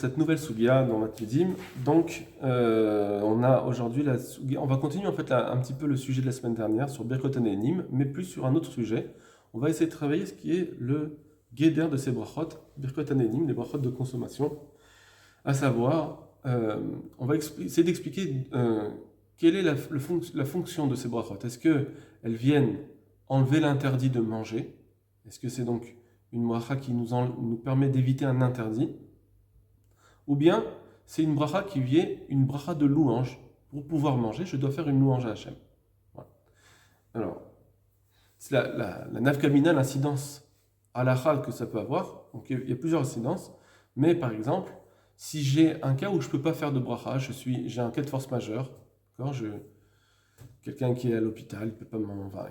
cette nouvelle Sugia dans Matvidim. Donc, on a aujourd'hui la Sugia. On va continuer en fait un petit peu le sujet de la semaine dernière sur Birkot Hanehenim, mais plus sur un autre sujet. On va essayer de travailler ce qui est le guéder de ces brachot, Birkot Hanehenim, les brachot de consommation. À savoir, on va essayer d'expliquer quelle est la fonction de ces brachot. Est-ce qu'elles viennent enlever l'interdit de manger? Est-ce que c'est donc une bracha qui nous permet d'éviter un interdit? Ou bien c'est une bracha qui vient, une bracha de louange. Pour pouvoir manger, je dois faire une louange à Hachem. Voilà. Alors, c'est la nafkamina, l'incidence halakha que ça peut avoir. Donc il y a plusieurs incidences. Mais par exemple, si j'ai un cas où je ne peux pas faire de bracha, j'ai un cas de force majeure, quelqu'un qui est à l'hôpital, il peut pas, enfin,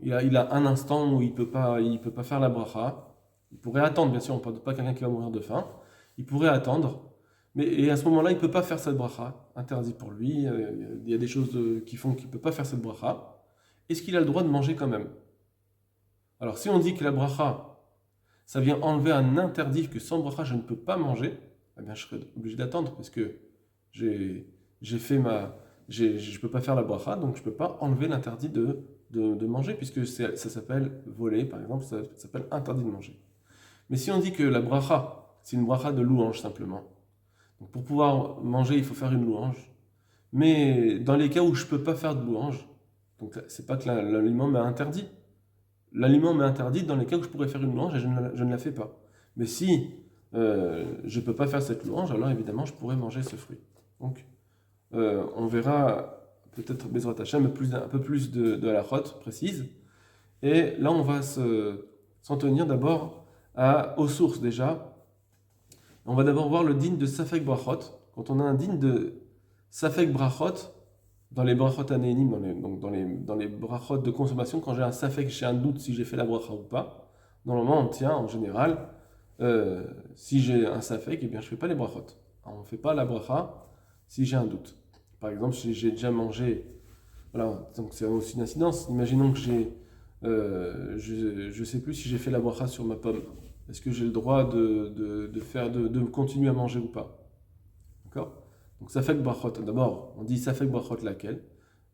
il a un instant où il peut pas faire la bracha. Il pourrait attendre, bien sûr, on ne parle pas de quelqu'un qui va mourir de faim. Il pourrait attendre, et à ce moment-là, il ne peut pas faire cette bracha, interdit pour lui. Il y a des choses qui font qu'il ne peut pas faire cette bracha. Est-ce qu'il a le droit de manger quand même? Alors, si on dit que la bracha, ça vient enlever un interdit que sans bracha, je ne peux pas manger, eh bien, je serais obligé d'attendre, parce que je ne peux pas faire la bracha, donc je ne peux pas enlever l'interdit de manger, puisque ça s'appelle voler, par exemple, ça s'appelle interdit de manger. Mais si on dit que la bracha, c'est une bracha de louange simplement, donc pour pouvoir manger, il faut faire une louange, mais dans les cas où je ne peux pas faire de louange, donc c'est pas que l'aliment m'est interdit. L'aliment m'est interdit dans les cas où je pourrais faire une louange et je ne la fais pas. Mais si je ne peux pas faire cette louange, alors évidemment je pourrais manger ce fruit. Donc on verra peut-être Bezrat Hashem un peu plus de halachot précise. Et là on va s'en tenir d'abord aux sources déjà. On va d'abord voir le din de Safek Brachot. Quand on a un din de Safek Brachot, dans les Brachot Hanehenim, dans les Brachot de consommation, quand j'ai un Safek, j'ai un doute si j'ai fait la bracha ou pas, normalement on tient en général, si j'ai un Safek, eh bien je ne fais pas les Brachot. Alors, on ne fait pas la bracha si j'ai un doute. Par exemple, si j'ai déjà mangé, voilà, donc c'est aussi une incidence. Imaginons que je ne sais plus si j'ai fait la bracha sur ma pomme. Est-ce que j'ai le droit de continuer à manger ou pas? D'accord? Donc ça fait que brachot. D'abord, on dit ça fait que brachot laquelle?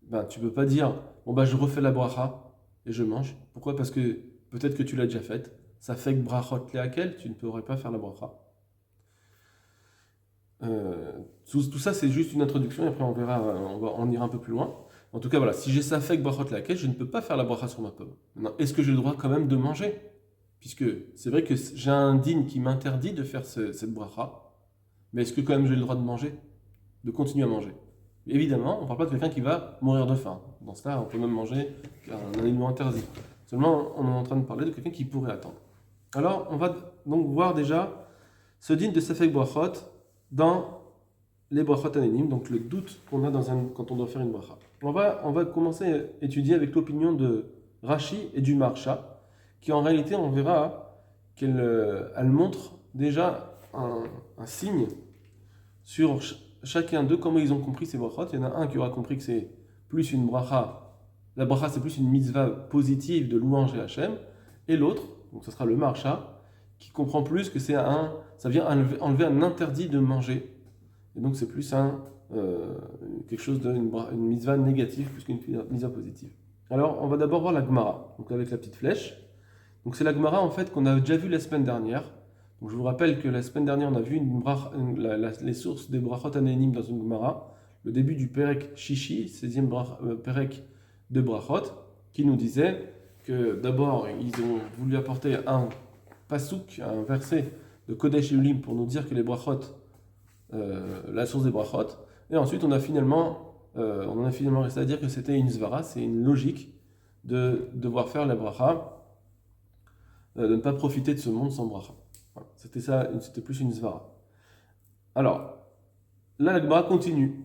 Ben, tu peux pas dire bon bah je refais la bracha et je mange. Pourquoi? Parce que peut-être que tu l'as déjà faite. Ça fait que brachot laquelle tu ne pourrais pas faire la bracha. Tout ça c'est juste une introduction et après on ira un peu plus loin. En tout cas voilà, si j'ai ça fait que brachot laquelle, je ne peux pas faire la bracha sur ma pomme. Maintenant, est-ce que j'ai le droit quand même de manger? Puisque c'est vrai que j'ai un din qui m'interdit de faire cette bracha, mais est-ce que quand même j'ai le droit de manger? De continuer à manger? Évidemment, on ne parle pas de quelqu'un qui va mourir de faim. Dans ce cas, on peut même manger un aliment interdit. Seulement, on est en train de parler de quelqu'un qui pourrait attendre. Alors, on va donc voir déjà ce din de Safek Brachot dans les Brachot Hanehenim, donc le doute qu'on a quand on doit faire une bracha. On va commencer à étudier avec l'opinion de Rashi et du Marsha, qui en réalité, on verra qu'elle montre déjà un signe sur chacun d'eux, comment ils ont compris ces brachot. Il y en a un qui aura compris que c'est plus une bracha, la bracha c'est plus une mitzvah positive de louange et Hachem, et l'autre, donc ce sera le Marsha, qui comprend plus que ça vient enlever un interdit de manger, et donc c'est plus quelque chose une mitzvah négative plus qu'une mitzvah positive. Alors on va d'abord voir la Gemara, donc avec la petite flèche. Donc c'est la Gemara en fait qu'on a déjà vu la semaine dernière. Donc je vous rappelle que la semaine dernière on a vu les sources des brachot hanehenim dans une Gemara, le début du Perek Shishi, 16e Perek de brachot, qui nous disait que d'abord ils ont voulu apporter un pasuk, un verset de Kodesh Yulim pour nous dire que les brachot, la source des brachot, et ensuite on en a finalement resté à dire que c'était une svara, c'est une logique de devoir faire la bracha, de ne pas profiter de ce monde sans bracha. Voilà. C'était plus une svara. Alors, là, la Gemara continue.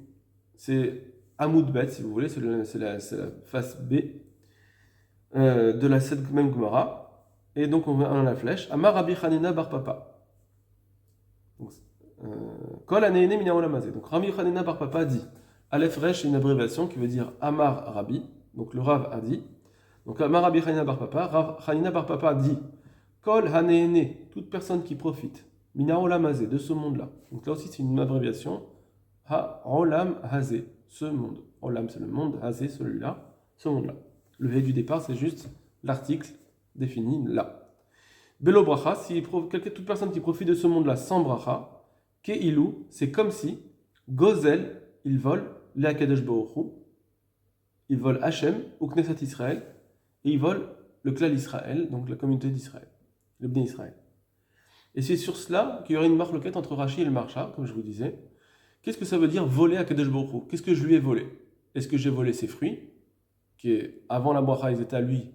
C'est Amoud Bet, si vous voulez, c'est la face B de cette même Gemara. Et donc, on va à la flèche. Amar Rabbi Hanina bar Papa. Kol Hanehenim min haolam. Donc, Rabbi Hanina bar Papa dit Aleph Resh, c'est une abréviation qui veut dire Amar Rabbi. Donc, le Rav a dit. Donc, Amar Rabbi Hanina bar Papa. Hanina bar Papa dit Kol Hanehene, toute personne qui profite, Mina Olam Hazé, de ce monde-là. Donc là aussi, c'est une abréviation. Ha Olam Hazé, ce monde. Olam, c'est le monde, Hazé, celui-là, ce monde-là. Le He du départ, c'est juste l'article défini là. Belo bracha, si toute personne qui profite de ce monde-là sans bracha, ke ilou, c'est comme si Gozel, il vole l'Akadosh Baruch Hu, il vole Hachem ou Knesset Israël, et il vole le Klal Israël, donc la communauté d'Israël, le Bnei Israël. Et c'est sur cela qu'il y aurait une marloquette entre Rashi et le Marsha, comme je vous disais. Qu'est-ce que ça veut dire voler à Kadosh Baruch Hu? Qu'est-ce que je lui ai volé? Est-ce que j'ai volé ses fruits, qui est avant la bracha ils étaient à lui,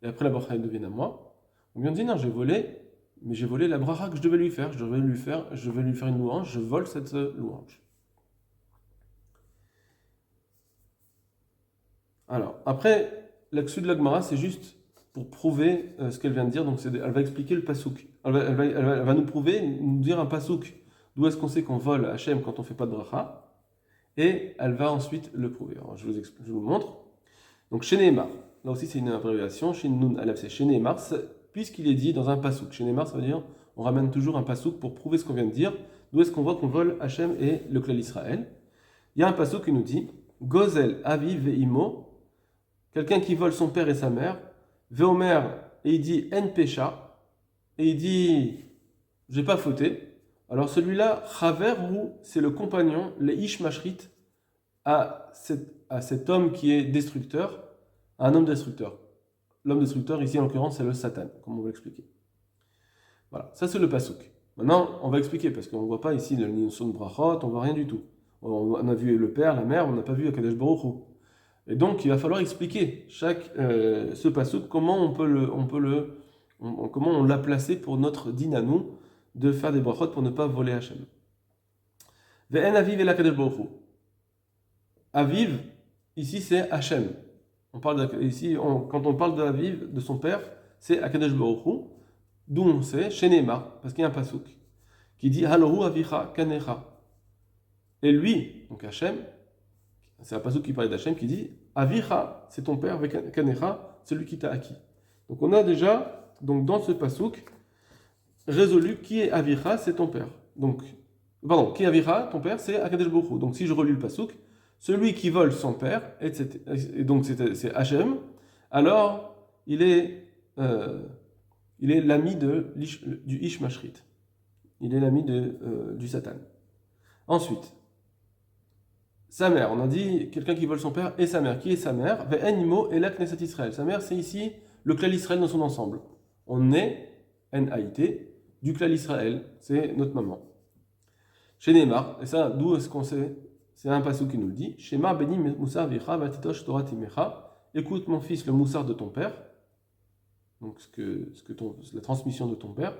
et après la bracha ils deviennent à moi? Ou bien on dit non, j'ai volé, mais j'ai volé la bracha que je devais lui faire. Je devais lui faire une louange, je vole cette louange. Alors, après, l'axu de l'Agmara, c'est juste pour prouver ce qu'elle vient de dire. Donc, elle va expliquer le pasouk. Elle va nous prouver, nous dire un pasouk. D'où est-ce qu'on sait qu'on vole Hachem quand on ne fait pas de bracha? Et elle va ensuite le prouver. Alors, je vous le montre. Donc, chez Nehemar, là aussi c'est une abréviation. Chez Nun Aleph, c'est chez Nehemar, puisqu'il est dit dans un pasouk. Chez Nehemar, ça veut dire on ramène toujours un pasouk pour prouver ce qu'on vient de dire. D'où est-ce qu'on voit qu'on vole Hachem et le Klal Israël? Il y a un pasouk qui nous dit Gozel aviv ve'imo. Quelqu'un qui vole son père et sa mère, Veomer, et il dit En Pesha, et il dit j'ai pas fauté. Alors celui-là, Chaverhu, c'est le compagnon, le Ish Mashrit, à cet homme qui est destructeur, à un homme destructeur. L'homme destructeur, ici en l'occurrence, c'est le Satan, comme on va l'expliquer. Voilà, ça c'est le pasouk. Maintenant, on va expliquer, parce qu'on ne voit pas ici le notion de brachot, on ne voit rien du tout. On a vu le père, la mère, on n'a pas vu Akadosh Baruch Hu. Et donc, il va falloir expliquer ce pasouk, comment comment on l'a placé pour notre din à nous de faire des brachot pour ne pas voler Hachem. Ve'en aviv el Akadosh Baruch Hu. Aviv, ici c'est Hachem. Quand on parle de Aviv, de son père, c'est Akadosh Baruch Hu, d'où on sait, chez Neymar, parce qu'il y a un pasouk qui dit Halohu avicha kanecha. Et lui, donc Hachem, c'est un pasouk qui parle d'Hachem qui dit Avicha, c'est ton père, Kanecha, celui qui t'a acquis. Donc on a déjà, dans ce pasouk, résolu qui est Avicha, c'est ton père. Qui est Avicha, ton père, c'est Akadosh Baruch Hu. Donc si je relis le pasouk, celui qui vole son père, et donc c'est Hachem, alors il est l'ami du Ish Mashrit. Il est l'ami du Satan. Ensuite, sa mère, on a dit quelqu'un qui vole son père et sa mère. Qui est sa mère? Ve'enimo et la Knesset Israël. Sa mère, c'est ici le Klal Israël dans son ensemble. On est, N-A-I-T, du Klal Israël. C'est notre maman. Chez Neymar, et ça, d'où est-ce qu'on sait? C'est un passage qui nous le dit. Shema beni moussar vicha vatitosh Torah timecha. Écoute mon fils le moussar de ton père. Donc la transmission de ton père.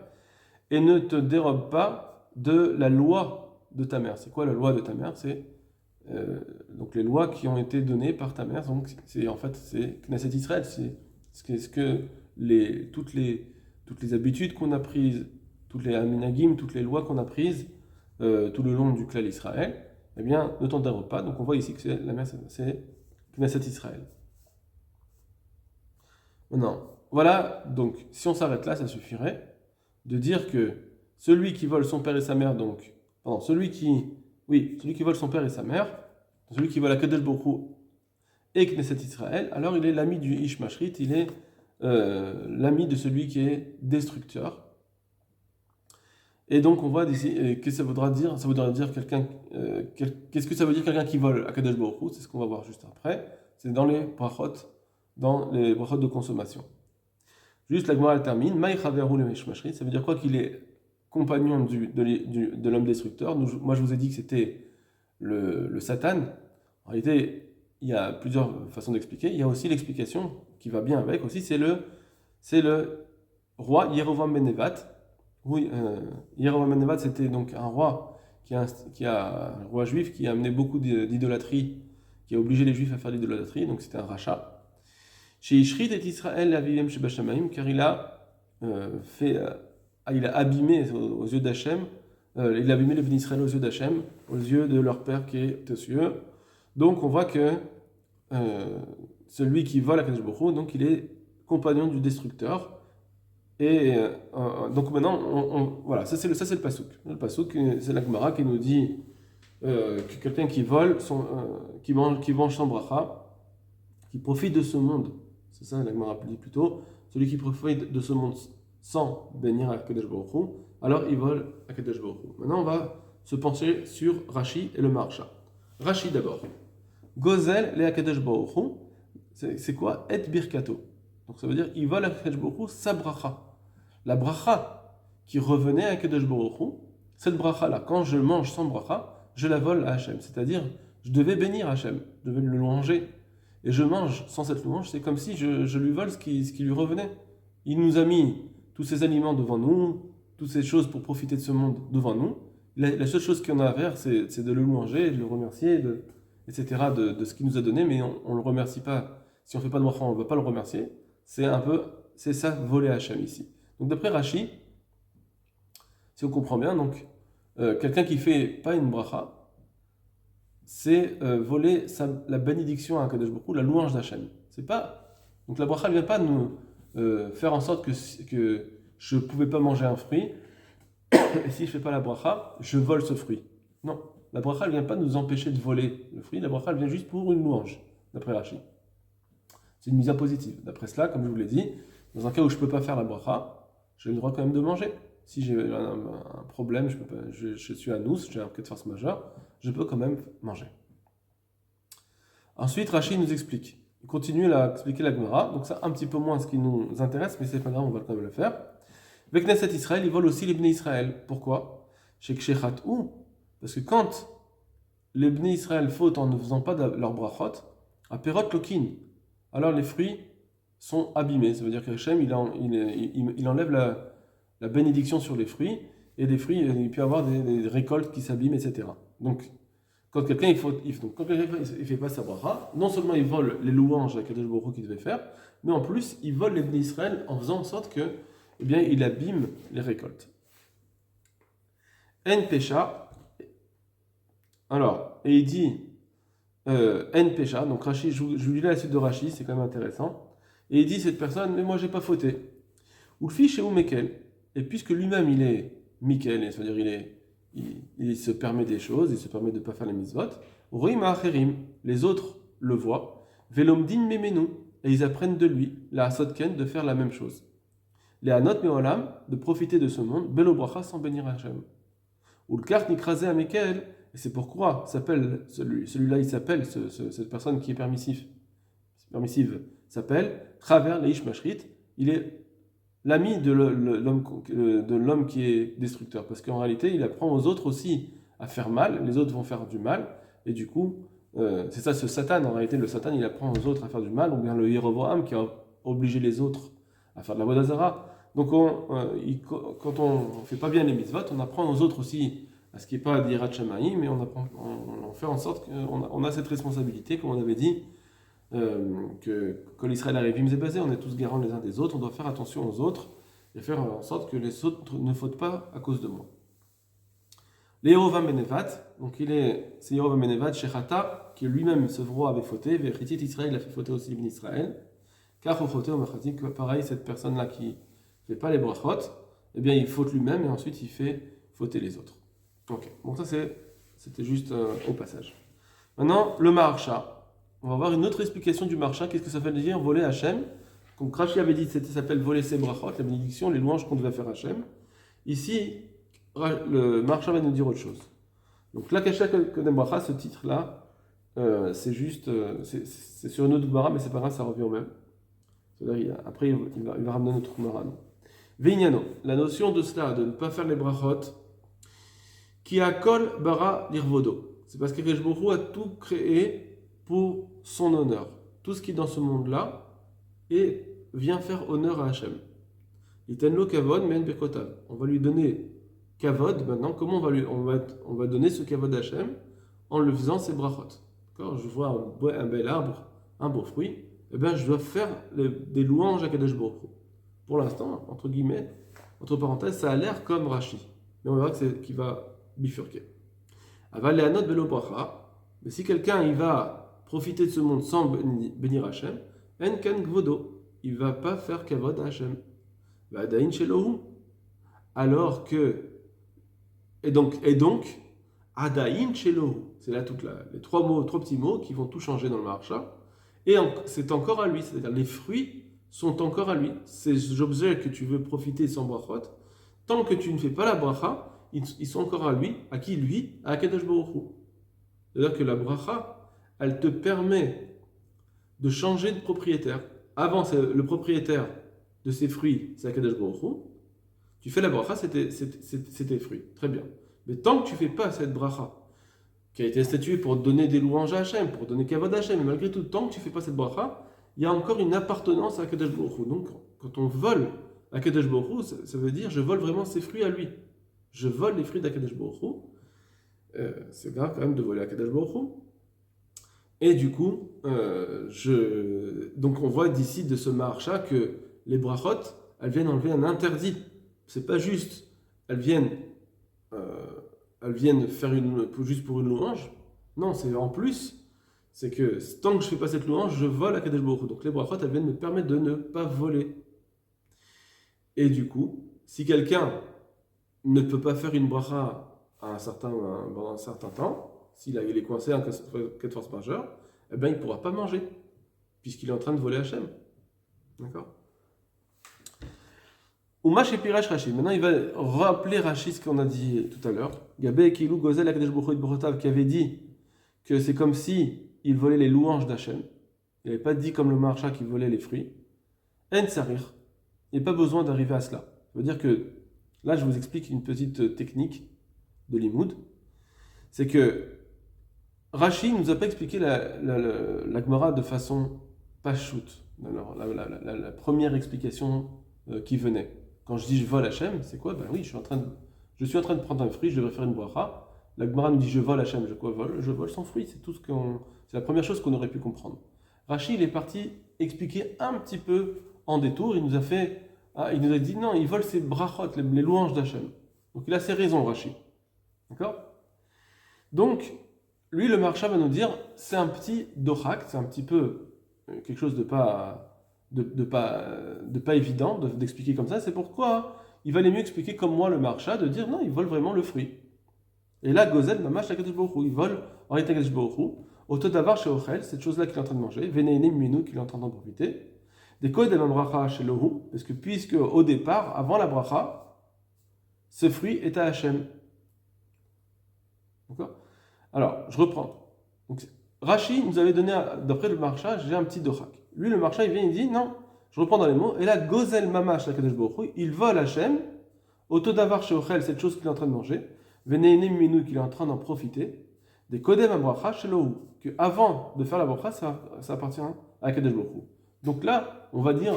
Et ne te dérobe pas de la loi de ta mère. C'est quoi la loi de ta mère? C'est donc les lois qui ont été données par ta mère, donc c'est Knesset Israël, toutes les habitudes qu'on a prises, toutes les aminagim, toutes les lois qu'on a prises tout le long du Klal Israël, eh bien ne t'en dérobe pas. Donc on voit ici que la mère c'est Knesset Israël. Maintenant, voilà, donc si on s'arrête là, ça suffirait de dire que celui qui vole son père et sa mère, celui qui vole son père et sa mère, celui qui vole Akadosh Baruch Hu et Knesset Israël, alors il est l'ami du Ish Mashrit, il est l'ami de celui qui est destructeur. Et donc on voit ici, qu'est-ce que ça voudra dire? Ça voudra dire qu'est-ce que ça veut dire quelqu'un qui vole Akadosh Baruch Hu? C'est ce qu'on va voir juste après. C'est dans les brachot de consommation. Juste la Gemara elle termine. Maï chaveru le Ish Mashrit, ça veut dire quoi? Qu'il est compagnon de l'homme destructeur. Moi je vous ai dit que c'était le Satan. En réalité, il y a plusieurs façons d'expliquer. Il y a aussi l'explication qui va bien avec aussi, c'est le roi Yerovam ben Nevat. Oui, Yerovam ben Nevat, c'était donc un roi un roi juif qui a amené beaucoup d'idolâtrie, qui a obligé les juifs à faire l'idolâtrie, donc c'était un rachat. Chez Ishrit et Israël Avivem Shebashamaim, car il a abîmé aux yeux d'Hachem, il a abîmé les bénis Israël aux yeux d'Hachem, aux yeux de leur père qui est aux cieux. Donc on voit que celui qui vole à Kadosh Baruch Hu, donc il est compagnon du destructeur. Et donc maintenant, voilà, ça c'est le pasouk. Le pasouk, c'est la Gemara qui nous dit que quelqu'un qui vole, qui mange sans bracha, qui profite de ce monde, c'est ça la Gemara dit plutôt, celui qui profite de ce monde sans bénir à Kadesh Baruch Hu, alors il vole à Kadesh Baruch Hu. Maintenant, on va se pencher sur Rashi et le Maharsha. Rashi d'abord. Gozel le Kadesh Baruch Hu, c'est quoi? Et birkato. Donc ça veut dire il vole à Kadesh Baruch Hu sa bracha. La bracha qui revenait à Kadesh Baruch Hu, cette bracha-là, quand je mange sans bracha, je la vole à Hachem. C'est-à-dire, je devais bénir Hachem, je devais le louanger. Et je mange sans cette louange, c'est comme si je lui vole ce qui lui revenait. Il nous a mis tous ces aliments devant nous, toutes ces choses pour profiter de ce monde devant nous. La seule chose qu'on a à faire, c'est de le louanger, de le remercier, etc., de ce qu'il nous a donné, mais on ne le remercie pas. Si on ne fait pas de bracha, on ne va pas le remercier. C'est ça, voler à Hachem ici. Donc d'après Rashi, si on comprend bien, donc quelqu'un qui fait pas une bracha, c'est voler la bénédiction à Kadosh Baruch Hu, la louange d'Hachem. C'est pas donc la bracha ne vient pas nous faire en sorte que je ne pouvais pas manger un fruit et si je fais pas la bracha, je vole ce fruit. Non, la bracha ne vient pas nous empêcher de voler le fruit. La bracha vient juste pour une louange, d'après Rashi. C'est une mise à positive. D'après cela, comme je vous l'ai dit, dans un cas où je ne peux pas faire la bracha, j'ai le droit quand même de manger. Si j'ai un problème, je suis à nous, j'ai un cas de force majeure, je peux quand même manger. Ensuite, Rashi nous explique. Il continue à expliquer la Gemara, donc ça un petit peu moins ce qui nous intéresse, mais c'est pas grave, on va quand même le faire. Avec Knesset Israël, ils volent aussi les Bnei Israël. Pourquoi? Parce que quand les Bnei Israël fautent en ne faisant pas leur brachot, à Perot Lokin, alors les fruits sont abîmés. Ça veut dire que Hachem, il enlève la bénédiction sur les fruits, et des fruits, il peut y avoir des récoltes qui s'abîment, etc. Donc, quand quelqu'un ne fait pas sa bracha, non seulement il vole les louanges à Kadosh Baruch Hu qu'il devait faire, mais en plus, il vole les Bnei Israël en faisant en sorte que, eh bien, il abîme les récoltes. En Pesha, alors, et il dit En Pesha, donc Rashi, je vous lis la suite de Rashi, c'est quand même intéressant, et il dit cette personne, mais moi j'ai pas fauté. Ou le fiche ou Mekel, et puisque lui-même il est Mikel, c'est-à-dire il se permet des choses, il se permet de ne pas faire les mitzvot, Roim Acherim, les autres le voient, Velomdin Memenu, et ils apprennent de lui, la Asotken, de faire la même chose. Les Hanot Meolam, de profiter de ce monde, Belo Bracha sans bénir Hachem. Ou le Kart Nikrasé à Mekel, et c'est pourquoi celui-là il s'appelle, cette personne qui est permissive, s'appelle Traver Leish Mashrit, il est l'ami de l'homme qui est destructeur. Parce qu'en réalité, il apprend aux autres aussi à faire mal, les autres vont faire du mal, et du coup, c'est ça ce Satan, en réalité, le Satan, il apprend aux autres à faire du mal, ou bien le Yeroboam qui a obligé les autres à faire de la Vodazara. Donc, quand on ne fait pas bien les mitzvot, on apprend aux autres aussi à ce qui n'est pas d'Yirat Shamaï, mais on fait en sorte qu'on a cette responsabilité, comme on avait dit, que quand l'Israël arrive, on est tous garants les uns des autres, on doit faire attention aux autres et faire en sorte que les autres ne fautent pas à cause de moi. Yerovam Benevat, donc c'est Yerovam Benevat, Shechata, qui lui-même, ce roi, avait fauté, Vechitit Israël a fait fauter aussi l'Ibn Israël, car au fauté, on m'a dit que pareil, cette personne-là qui ne fait pas les brachot, eh bien il faute lui-même et ensuite il fait fauter les autres. Ok, bon ça c'était juste au passage. Maintenant, le Maharsha. On va voir une autre explication du Maharsha. Qu'est-ce que ça veut dire voler Hachem? Comme Rashi avait dit, ça s'appelle voler ses brachot, la bénédiction, les louanges qu'on devait faire Hachem. Ici, le Maharsha va nous dire autre chose. Donc, la Kasha Kodem Bracha, ce titre-là, c'est juste, c'est sur une autre Gemara, mais c'est pas grave, ça revient au même. C'est-à-dire, après, il va ramener notre Gemara. Veignano, la notion de cela, de ne pas faire les brachot, qui a kol bara lirvodo. C'est parce que Kadosh Baruch Hu a tout créé pour son honneur. Tout ce qui est dans ce monde-là vient faire honneur à Hachem. Itenlo kavod men bekotav. On va lui donner kavod maintenant. Comment on va donner ce kavod à Hachem? En le faisant ses brachot. Je vois un bel arbre, un beau fruit, eh bien je dois faire des louanges à Kadosh Baruch Hu. Pour l'instant, entre guillemets, entre parenthèses, ça a l'air comme Rashi. Mais on va voir qu'il va bifurquer. Aval le'anot belo bracha. Mais si quelqu'un il va profiter de ce monde sans bénir Hachem, en ken gvodo, il ne va pas faire kavod à Hachem. Vadaïn shelohu. Alors que, et donc, Adaïn shelohu. C'est là les trois petits mots qui vont tout changer dans le marcha. Et c'est encore à lui, c'est-à-dire les fruits sont encore à lui. Ces objets que tu veux profiter sans brachot, tant que tu ne fais pas la bracha, ils sont encore à lui. À qui lui? À Akadosh Baruch Hu. C'est-à-dire que la bracha, elle te permet de changer de propriétaire. Avant, le propriétaire de ces fruits, c'est Akadosh Baruch Hu. Tu fais la bracha, c'est tes fruits. Très bien. Mais tant que tu ne fais pas cette bracha, qui a été instituée pour donner des louanges à Hachem, pour donner kavod à Hachem, mais malgré tout, tant que tu ne fais pas cette bracha, il y a encore une appartenance à Akadosh Baruch Hu. Donc, quand on vole Akadosh Baruch Hu, ça veut dire je vole vraiment ses fruits à lui. Je vole les fruits d'Akadosh Baruch Hu. C'est grave quand même de voler Akadosh Baruch Hu. Et du coup, donc on voit d'ici de ce maharsha que les brachot, elles viennent enlever un interdit. C'est pas juste, elles viennent faire juste pour une louange. Non, c'est en plus, c'est que tant que je fais pas cette louange, je vole à Kadesh Baruch Hu. Donc les brachot, elles viennent me permettre de ne pas voler. Et du coup, si quelqu'un ne peut pas faire une bracha pendant un certain temps, s'il est coincé en cas de force majeure, eh ben, il ne pourra pas manger, puisqu'il est en train de voler Hachem. D'accord? Umash et Pirash Rashi. Maintenant, il va rappeler Rashi ce qu'on a dit tout à l'heure. Gabé Kilou Gozel Akadosh Baruch Hu Brotav, qui avait dit que c'est comme si il volait les louanges d'Hachem. Il n'avait pas dit comme le marcha qui volait les fruits. En Sarir. Il n'y a pas besoin d'arriver à cela. Ça veut dire que, là, je vous explique une petite technique de Limoud. C'est que Rashi ne nous a pas expliqué la Gemara de façon pachoute. Alors, la première explication qui venait. Quand je dis je vole Hachem, c'est quoi? Ben oui, je suis en train de prendre un fruit, je devrais faire une bracha. La Gemara nous dit je vole Hachem, je vole son fruit. C'est la première chose qu'on aurait pu comprendre. Rashi, il est parti expliquer un petit peu en détour. Il nous a dit non, il vole ses brachot, les louanges d'Hachem. Donc il a ses raisons, Rashi. D'accord? Donc, lui, le marcha va nous dire, c'est un petit dohak, c'est un petit peu quelque chose de pas évident d'expliquer comme ça. C'est pourquoi il valait mieux expliquer comme moi le marcha, de dire non, il vole vraiment le fruit. Et là, Gozel, mamash, Akadosh Baruch Hu, il vole en réalité Akadosh Baruch Hu, autodavar chez Ochel, cette chose-là qu'il est en train de manger, Veneine Minu, qu'il est en train d'en profiter, des kodes de bracha chez Lohu, parce que puisque au départ, avant la bracha, ce fruit est à Hachem. D'accord? Alors, je reprends. Donc, Rashi nous avait donné, d'après le marcha, j'ai un petit dohak. Lui, le marcha, il vient, il dit, non, je reprends dans les mots, et là, Gozel Mamash, la Kadesh Baruch Hu, il vole Hachem, autodavar chez Ochel, cette chose qu'il est en train de manger, Veneine Minu, qu'il est en train d'en profiter, des Kodem Abracha chez Lohu, que avant de faire la bracha, ça appartient à Kadesh Baruch Hu. Donc là, on va dire,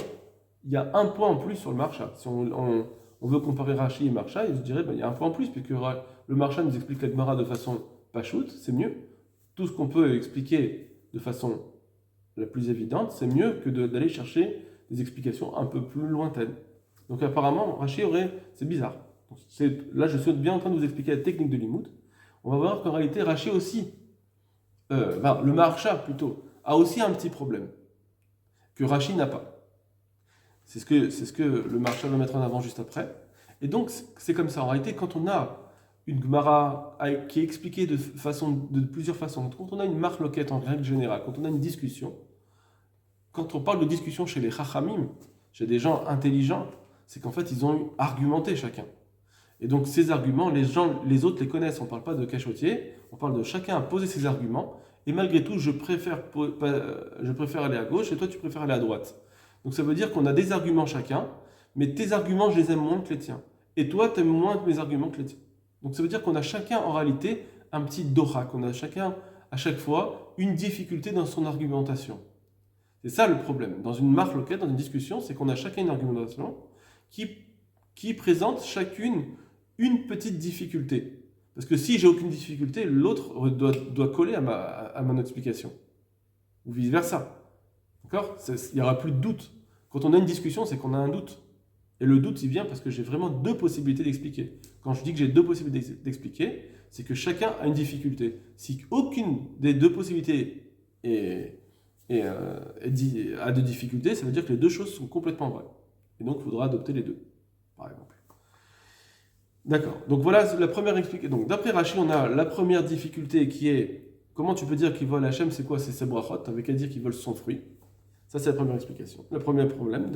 il y a un point en plus sur le marcha. Si on veut comparer Rashi et marcha, je dirais, il y a un point en plus, puisque le marcha nous explique la Gemara de façon pachoute, c'est mieux. Tout ce qu'on peut expliquer de façon la plus évidente, c'est mieux que d'aller chercher des explications un peu plus lointaines. Donc apparemment, Rashi c'est bizarre. Donc, là, je suis bien en train de vous expliquer la technique de l'imout. On va voir qu'en réalité, Rashi aussi, le marcha plutôt, a aussi un petit problème que Rashi n'a pas. C'est ce que le marcha va mettre en avant juste après. Et donc, c'est comme ça. En réalité, quand on a une Gemara qui est expliquée de plusieurs façons, quand on a une marloquette en règle générale, quand on a une discussion, quand on parle de discussion chez les chachamim, chez des gens intelligents, c'est qu'en fait, ils ont argumenté chacun. Et donc, ces arguments, les autres les connaissent. On ne parle pas de cachotier, on parle de chacun a posé ses arguments, et malgré tout, je préfère aller à gauche, et toi, tu préfères aller à droite. Donc, ça veut dire qu'on a des arguments chacun, mais tes arguments, je les aime moins que les tiens. Et toi, tu aimes moins que mes arguments que les tiens. Donc, ça veut dire qu'on a chacun, en réalité, un petit dohak. On a chacun, à chaque fois, une difficulté dans son argumentation. C'est ça le problème. Dans une marloquette, dans une discussion, c'est qu'on a chacun une argumentation qui présente chacune une petite difficulté. Parce que si j'ai aucune difficulté, l'autre doit coller à mon explication. Ou vice-versa. D'accord? Il n'y aura plus de doute. Quand on a une discussion, c'est qu'on a un doute. Et le doute, il vient parce que j'ai vraiment deux possibilités d'expliquer. Quand je dis que j'ai deux possibilités d'expliquer, c'est que chacun a une difficulté. Si aucune des deux possibilités a de difficultés, ça veut dire que les deux choses sont complètement vraies. Et donc, il faudra adopter les deux, par exemple. D'accord. Donc, voilà la première explication. Donc, d'après Rashi, on a la première difficulté qui est comment tu peux dire qu'il vole Hachem, c'est quoi? C'est ses brachot, avec à dire qu'il vole son fruit. Ça, c'est la première explication. Le premier problème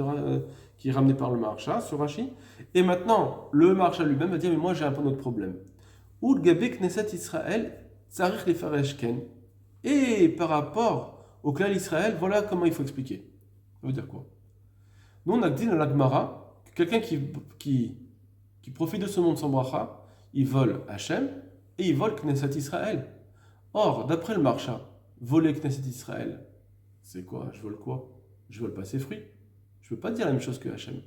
qui est ramené par le Maharsha sur Rashi. Et maintenant, le Maharsha lui-même va dire, mais moi, j'ai un peu notre problème. Ou Gabé Knesset Israël, Tsarich Lefaresh Ken. Et par rapport au clan Israël, voilà comment il faut expliquer. Ça veut dire quoi? Nous, on a dit dans la Gemara que quelqu'un qui profite de ce monde sans bracha, il vole Hachem et il vole Knesset Israël. Or, d'après le Maharsha, voler Knesset Israël, c'est quoi? Je vole quoi? Je vole pas ses fruits. Je ne peux pas dire la même chose que Hachem.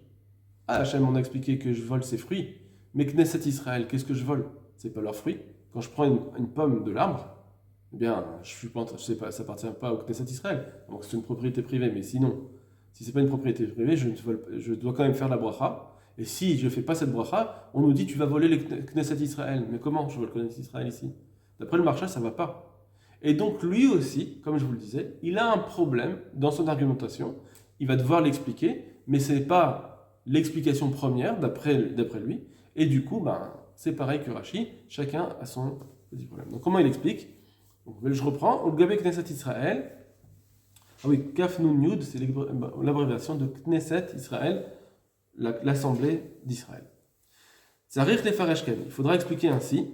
Ah, Hachem, on a expliqué que je vole ses fruits, mais Knesset Israël, qu'est-ce que je vole? C'est pas leurs fruits. Quand je prends une pomme de l'arbre, eh bien, je sais pas, ça appartient pas au Knesset Israël. Donc c'est une propriété privée, mais sinon, si c'est pas une propriété privée, je dois quand même faire la bracha. Et si je ne fais pas cette bracha, on nous dit tu vas voler le Knesset Israël. Mais comment je vole le Knesset Israël ici? D'après le Maharsha, ça ne va pas. Et donc lui aussi, comme je vous le disais, il a un problème dans son argumentation. Il va devoir l'expliquer, mais ce n'est pas l'explication première d'après lui. Et du coup, c'est pareil que Rashi, chacun a son petit problème. Donc comment il explique? Donc, je reprends. Au Gabé Knesset Israël. Ah oui, Kaf Nun Yud, c'est l'abréviation de Knesset Israël, l'assemblée d'Israël. Tzarich Lefaresh Ken. Il faudra expliquer ainsi.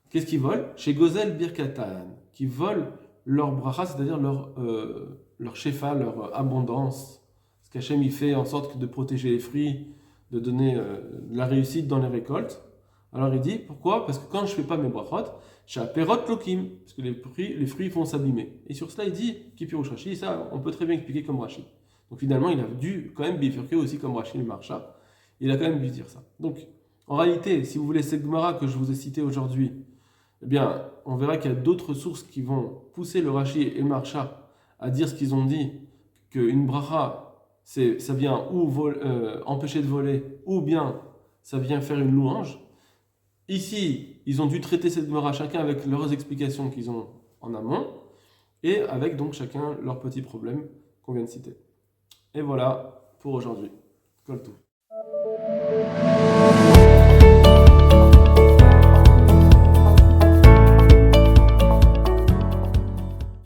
Qu'est-ce qu'ils volent? Chez Gozel Birkatan, qui volent leur bracha, c'est-à-dire leur shefa, leur abondance. Ce qu'Hachem il fait en sorte de protéger les fruits, de donner de la réussite dans les récoltes. Alors il dit, pourquoi? Parce que quand je ne fais pas mes brachot, j'ai perot lokim, parce que les fruits vont s'abîmer. Et sur cela il dit, Kipirush Rashi, ça on peut très bien expliquer comme Rashi. Donc finalement il a dû quand même bifurquer aussi comme Rashi le Maharsha. Il a quand même dû dire ça. Donc en réalité, si vous voulez cette Gemara que je vous ai citée aujourd'hui, eh bien, on verra qu'il y a d'autres sources qui vont pousser le Rashi et le Maharsha à dire ce qu'ils ont dit, qu'une bracha, ça vient ou empêcher de voler, ou bien ça vient faire une louange. Ici, ils ont dû traiter cette Gemara chacun avec leurs explications qu'ils ont en amont, et avec donc chacun leurs petits problèmes qu'on vient de citer. Et voilà pour aujourd'hui. Kol Tov.